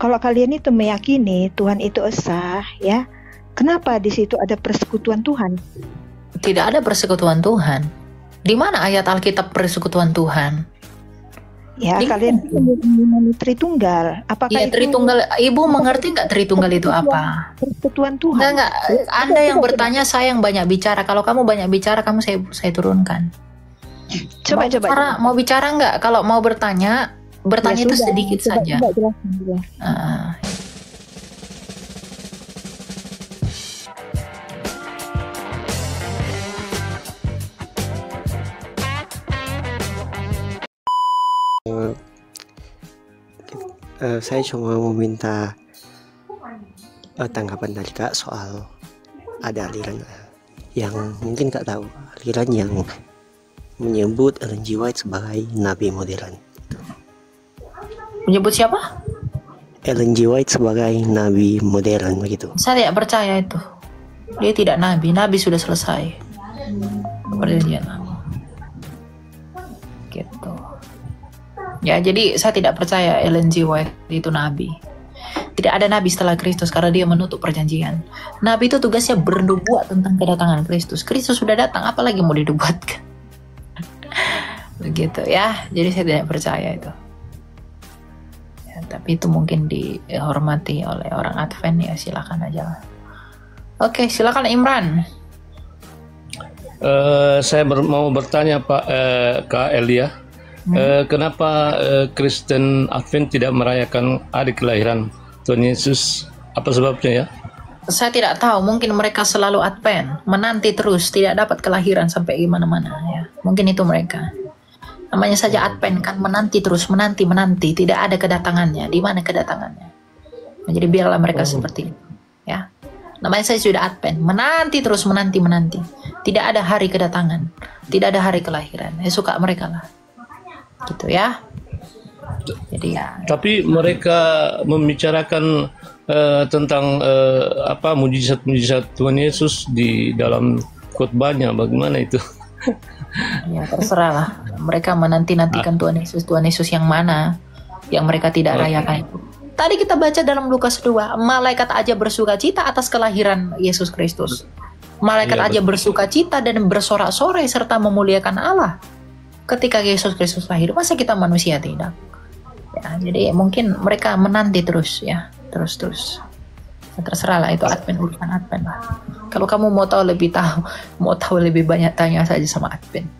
kalau kalian itu meyakini Tuhan itu esa, ya, kenapa di situ ada persekutuan Tuhan? Tidak ada persekutuan Tuhan. Di mana ayat Alkitab persekutuan Tuhan? Ya, kalian itu Tritunggal. Apakah ya, itu Tritunggal? Ibu mengerti nggak Tritunggal itu apa? Persekutuan Tuhan. Enggak. Anda yang bertanya, saya yang banyak bicara. Kalau kamu banyak bicara, kamu saya turunkan. Coba. Mau bicara nggak? Kalau mau bertanya ya itu sudah, sedikit saja. Saya cuma meminta tanggapan dari Kak soal ada aliran yang mungkin Kak tahu, aliran yang menyebut Ellen G. White sebagai nabi modern. Menyebut siapa? Ellen G. White sebagai nabi modern begitu. Saya tidak percaya itu. Dia tidak nabi. Nabi sudah selesai. Perjanjian lama. Gitu. Ya, jadi saya tidak percaya Ellen G. White itu nabi. Tidak ada nabi setelah Kristus karena dia menutup perjanjian. Nabi itu tugasnya bernubuat tentang kedatangan Kristus. Kristus sudah datang, apalagi mau dinubuatkan? Begitu ya. Jadi saya tidak percaya itu. Ya, tapi itu mungkin dihormati oleh orang Advent, ya silakan aja. Oke, silakan Imran. Saya mau bertanya Pak Kak Elia. Kenapa Kristen Advent tidak merayakan hari kelahiran Tuhan Yesus? Apa sebabnya ya? Saya tidak tahu, mungkin mereka selalu Advent, menanti terus, tidak dapat kelahiran sampai gimana-mana ya. Mungkin itu mereka. Namanya saja Advent kan, menanti terus, menanti, tidak ada kedatangannya. Di mana kedatangannya? Nah, jadi biarlah mereka seperti itu ya. Namanya saya sudah Advent, menanti terus, menanti. Tidak ada hari kedatangan, tidak ada hari kelahiran. Ya suka mereka lah. Gitu ya. Jadi ya. Tapi mereka membicarakan tentang mujizat Tuhan Yesus di dalam khotbahnya. Bagaimana itu? Ya terserah lah. Mereka menanti-nantikan Tuhan Yesus yang mana yang mereka tidak rayakan itu. Tadi kita baca dalam Lukas 2, malaikat aja bersuka cita atas kelahiran Yesus Kristus. Malaikat aja bersuka cita dan bersorak-sorai serta memuliakan Allah ketika Yesus Kristus lahir. Masa kita manusia tidak? Ya, jadi mungkin mereka menanti terus ya, terus. Ya, terserah lah, itu Advent, urusan Advent lah. Kalau kamu mau tahu lebih banyak, tanya saja sama Advent.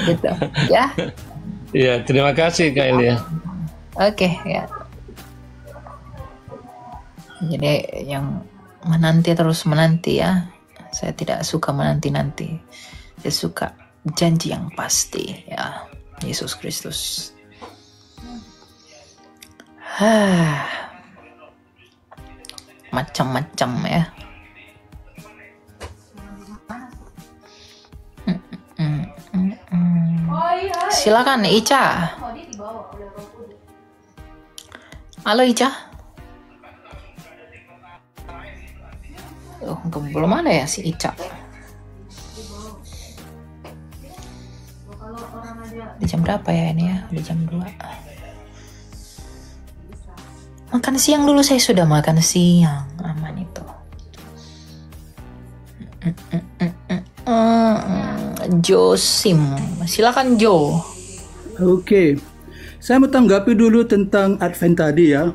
Gitu ya. Ya, terima kasih Kak Elia. Oke, ya. Jadi yang menanti ya. Saya tidak suka menanti. Saya suka janji yang pasti ya. Yesus Kristus. Macam-macam ya. Silakan Ica. Halo Ica. Belum ada ya si Ica. Di jam berapa ya ini ya? Di jam 2. Makan siang dulu, saya sudah makan siang. Aman itu. Josim, silakan Jo. Oke. Saya mau tanggapi dulu tentang Advent tadi ya.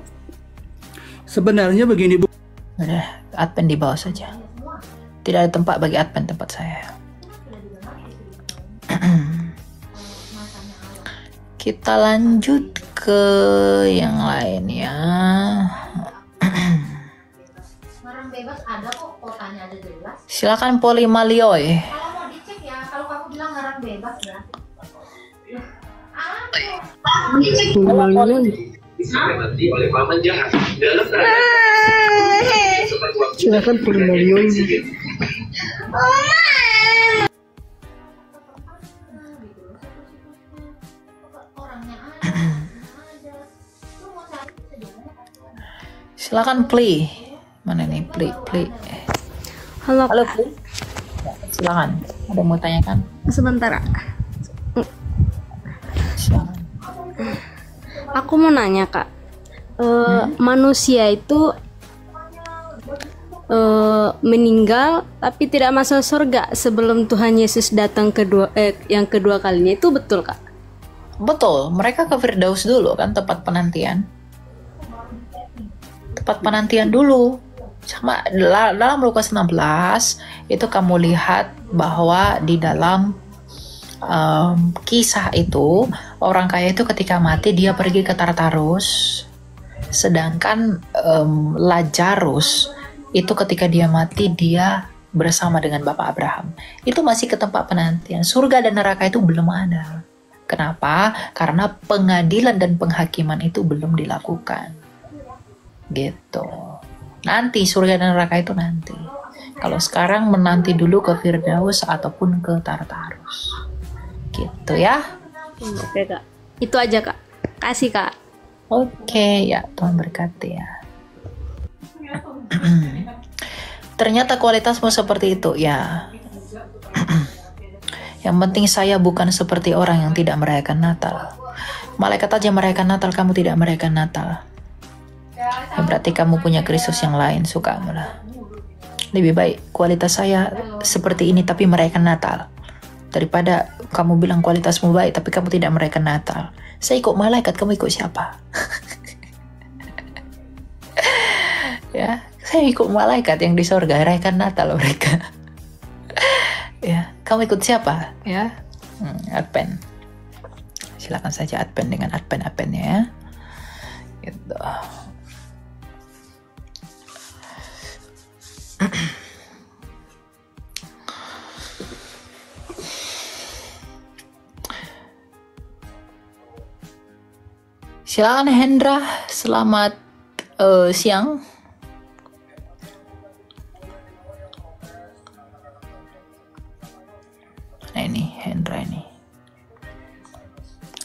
Sebenarnya begini Bu. Udah, Advent di bawah saja. Tidak ada tempat bagi Advent tempat saya. Kita lanjut ke yang lain ya. Bebas ada kok, kotanya ada jelas. Silakan Polimalioy. Kalau mau dicek ya, kalau kamu bilang ngarang bebas ya. Silakan Polimalioy. Silakan play. Mana nih play? Halo Play. Ya, silakan. Ada yang mau tanyakan? sebentar. Silakan. Aku aku mau nanya Kak, manusia itu meninggal tapi tidak masuk surga sebelum Tuhan Yesus datang yang kedua kalinya, itu betul Kak? Betul, mereka ke Firdaus dulu kan, tempat penantian dulu. Sama dalam Lukas 16 itu kamu lihat bahwa di dalam kisah itu orang kaya itu ketika mati dia pergi ke Tartarus, sedangkan Lazarus itu ketika dia mati dia bersama dengan Bapak Abraham. Itu masih ke tempat penantian. Surga dan neraka itu belum ada. Kenapa? Karena pengadilan dan penghakiman itu belum dilakukan. Gitu. Nanti surga dan neraka itu nanti. Kalau sekarang menanti dulu ke Firdaus ataupun ke Tartarus. Gitu ya. Oke Kak. Itu aja Kak. Kasih Kak. Oke, ya Tuhan berkati ya. Ternyata kualitasmu seperti itu ya. Yang penting saya bukan seperti orang yang tidak merayakan Natal. Malaikat aja merayakan Natal, kamu tidak merayakan Natal. Ya, berarti kamu punya Kristus yang lain, sukamu lah. Lebih baik kualitas saya seperti ini tapi merayakan Natal, daripada kamu bilang kualitasmu baik tapi kamu tidak merayakan Natal. Saya ikut malaikat, kamu ikut siapa? Ya, saya ikut malaikat yang di sorga, rayakan Natal mereka. Ya, kamu ikut siapa? Ya, Advent. Silakan saja Advent dengan Advent-Adventnya ya. Gitu. Silakan Hendra, selamat siang. Nah ini Hendra ini.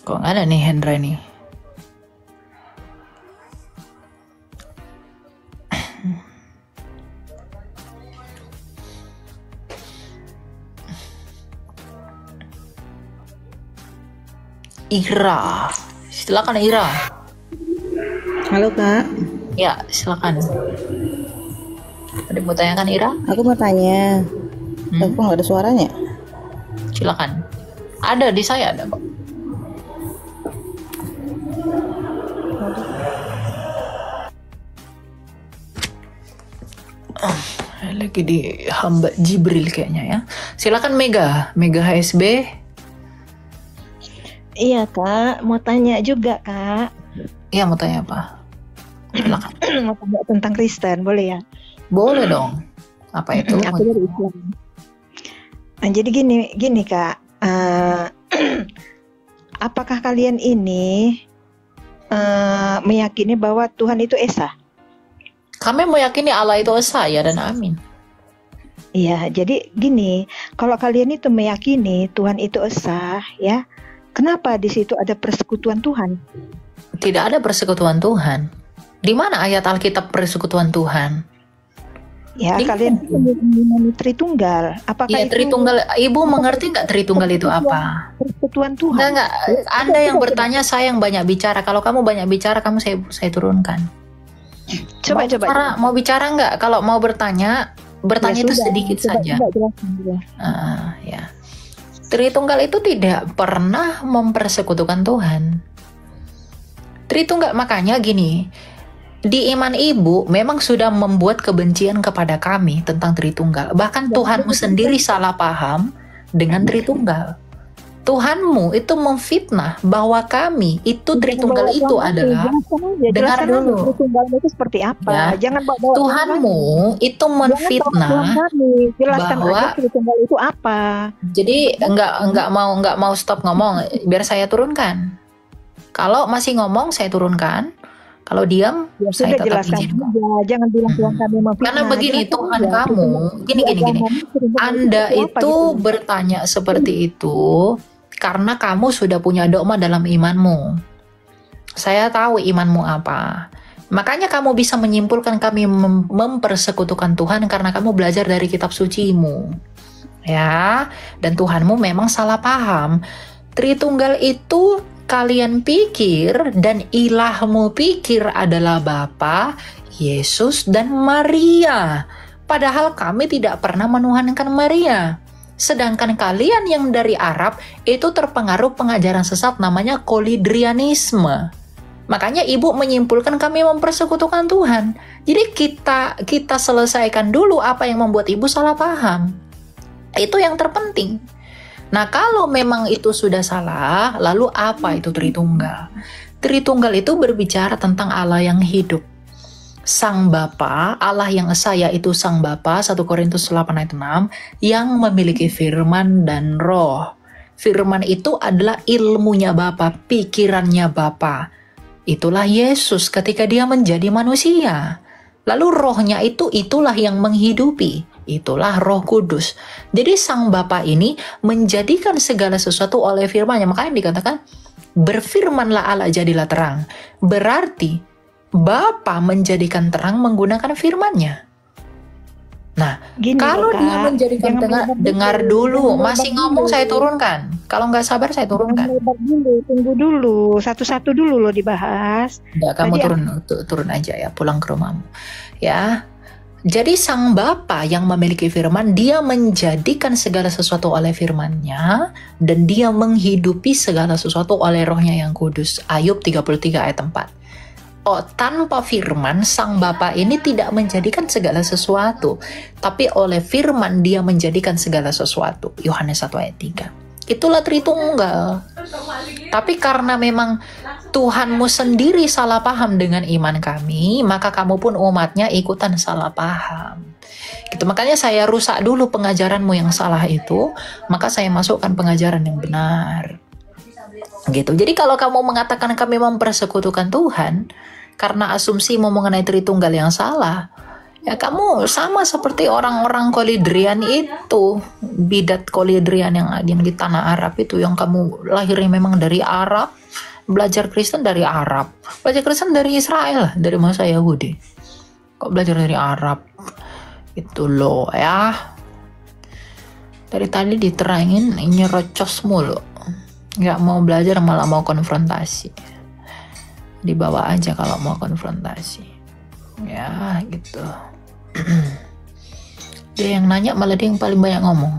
Kok nggak ada nih Hendra ini? Ira, silakan Ira. Halo Kak. Ya, silakan. Ada mau tanyakan Ira? Aku mau tanya. Aku nggak ada suaranya. Silakan. Ada di saya ada kok. Lagi di hamba Jibril kayaknya ya. Silakan Mega HSB. Iya Kak, mau tanya juga Kak. Iya, mau tanya apa? Silakan. Mau tanya tentang Kristen, boleh ya? Boleh dong. Apa itu? Aku dari Islam. Nah, jadi gini Kak, apakah kalian ini meyakini bahwa Tuhan itu Esa? Kami meyakini Allah itu Esa, ya dan amin. Iya, jadi gini, kalau kalian itu meyakini Tuhan itu Esa, ya, kenapa di situ ada persekutuan Tuhan? Tidak ada persekutuan Tuhan. Di mana ayat Alkitab persekutuan Tuhan? Ya, kalian meyakini Tritunggal. Apakah ya, itu Tritunggal? Ibu mengerti nggak Tritunggal itu apa? Persekutuan Tuhan. Enggak. Anda yang bertanya, saya yang banyak bicara. Kalau kamu banyak bicara, kamu saya turunkan. Coba. Mau bicara nggak? Kalau mau bertanya Ya, itu sudah, sedikit saja. Ya. Tritunggal itu tidak pernah mempersekutukan Tuhan. Tritunggal, makanya gini, di iman ibu memang sudah membuat kebencian kepada kami tentang Tritunggal. Bahkan Tuhanmu sendiri salah paham dengan Tritunggal. Tuhanmu itu memfitnah bahwa kami itu Tritunggal itu adalah, dengar dulu, Tritunggal itu seperti apa? Ya, jangan bawa Tuhanmu itu menfitnah bahwa Tritunggal itu apa? Jadi enggak mau stop ngomong, biar saya turunkan. Kalau masih ngomong saya turunkan. Kalau diam ya, saya tetap jelaskan izin. Jangan bilang Tuhan kami memfitnah. Karena begini, Tuhan kamu gini. Anda itu bertanya seperti itu karena kamu sudah punya dogma dalam imanmu. Saya tahu imanmu apa. Makanya kamu bisa menyimpulkan kami mempersekutukan Tuhan karena kamu belajar dari kitab sucimu. Ya, dan Tuhanmu memang salah paham. Tritunggal itu kalian pikir dan ilahmu pikir adalah Bapa, Yesus, dan Maria. Padahal kami tidak pernah menuhankan Maria. Sedangkan kalian yang dari Arab itu terpengaruh pengajaran sesat namanya kolidrianisme. Makanya ibu menyimpulkan kami mempersekutukan Tuhan. Jadi kita selesaikan dulu apa yang membuat ibu salah paham. Itu yang terpenting. Nah, kalau memang itu sudah salah, lalu apa itu Tritunggal? Tritunggal itu berbicara tentang Allah yang hidup. Sang Bapa, Allah yang esa yaitu Sang Bapa, 1 Korintus 8 ayat 6, yang memiliki firman dan roh. Firman itu adalah ilmunya Bapa, pikirannya Bapa. Itulah Yesus ketika dia menjadi manusia. Lalu rohnya itulah yang menghidupi. Itulah Roh Kudus. Jadi Sang Bapa ini menjadikan segala sesuatu oleh firman-Nya. Makanya dikatakan, berfirmanlah Allah jadilah terang. Berarti Bapa menjadikan terang menggunakan firman-Nya. Nah, Gini kalau loh, dia Kak, menjadikan jangan terang, melebar dengar dulu, dulu. jangan melebar Masih ngomong dulu. saya turunkan. Kalau nggak sabar saya Jangan turunkan. melebar dulu, tunggu dulu. Satu-satu dulu loh dibahas. Nggak, kamu Tadi turun aja ya, pulang ke rumahmu. Ya. Jadi Sang Bapa yang memiliki firman, dia menjadikan segala sesuatu oleh firman-Nya, dan dia menghidupi segala sesuatu oleh Roh-Nya yang kudus. Ayub 33 ayat 4. Oh, tanpa firman, Sang Bapa ini tidak menjadikan segala sesuatu, tapi oleh firman dia menjadikan segala sesuatu. Yohanes 1 ayat 3. Itulah Tritunggal. Tapi karena memang Tuhanmu sendiri salah paham dengan iman kami, maka kamu pun umatnya ikutan salah paham. Gitu. Makanya saya rusak dulu pengajaranmu yang salah itu, maka saya masukkan pengajaran yang benar. Gitu. Jadi kalau kamu mengatakan kami mempersekutukan Tuhan karena asumsimu mengenai Tritunggal yang salah, ya kamu sama seperti orang-orang kolidrian itu, bidat kolidrian yang di tanah Arab itu, yang kamu lahirnya memang dari Arab, belajar Kristen dari Arab, belajar Kristen dari Israel, dari masa Yahudi. Kok belajar dari Arab? Itu loh ya. Dari tadi diterangin nyerocos mulu. Nggak mau belajar malah mau konfrontasi. Dibawa aja kalau mau konfrontasi. Ya gitu. Dia yang nanya malah dia yang paling banyak ngomong.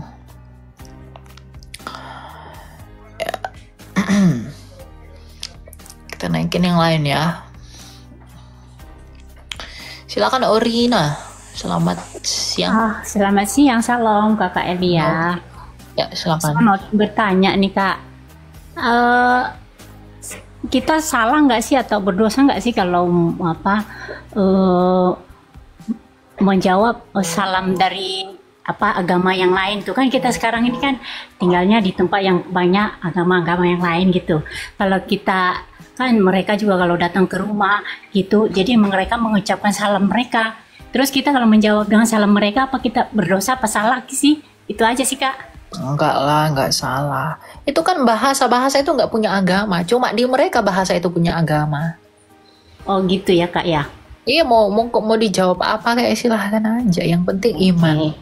Ya. Kita naikin yang lain ya. Silakan Orina. Selamat siang. Selamat siang, salam Kakak Elia. Ya, silakan. Saya mau bertanya nih Kak. Kita salah nggak sih atau berdosa nggak sih kalau menjawab salam dari agama yang lain tuh, kan kita sekarang ini kan tinggalnya di tempat yang banyak agama-agama yang lain gitu. Kalau kita kan mereka juga kalau datang ke rumah gitu, jadi mereka mengucapkan salam mereka. Terus kita kalau menjawab dengan salam mereka, apa kita berdosa apa salah sih? Itu aja sih Kak. Enggak lah, enggak salah. Itu kan bahasa itu enggak punya agama. Cuma di mereka bahasa itu punya agama. Oh gitu ya Kak ya. Iya, mau dijawab apa kayak silahkan aja. Yang penting iman.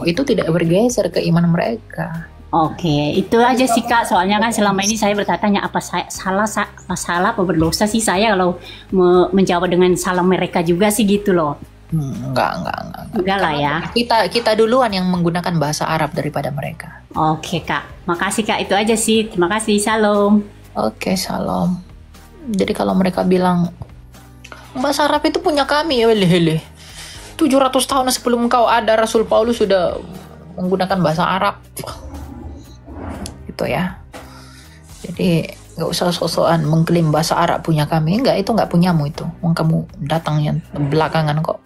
Itu tidak bergeser ke iman mereka. Oke, itu aja sih Kak. Soalnya kan selama ini saya bertanya apa salah apa berdosa sih saya kalau menjawab dengan salam mereka juga sih gitu loh. Enggak lah ya. Kita duluan yang menggunakan bahasa Arab daripada mereka. Oke Kak, makasih Kak, itu aja sih. Terima kasih, salam. Oke, salam. Jadi kalau mereka bilang bahasa Arab itu punya kami, ya 700 tahun sebelum engkau ada, Rasul Paulus sudah menggunakan bahasa Arab. Gitu ya. Jadi nggak usah sok-sokan mengklaim bahasa Arab punya kami. Enggak, itu nggak punyamu itu. Kamu datangnya belakangan kok.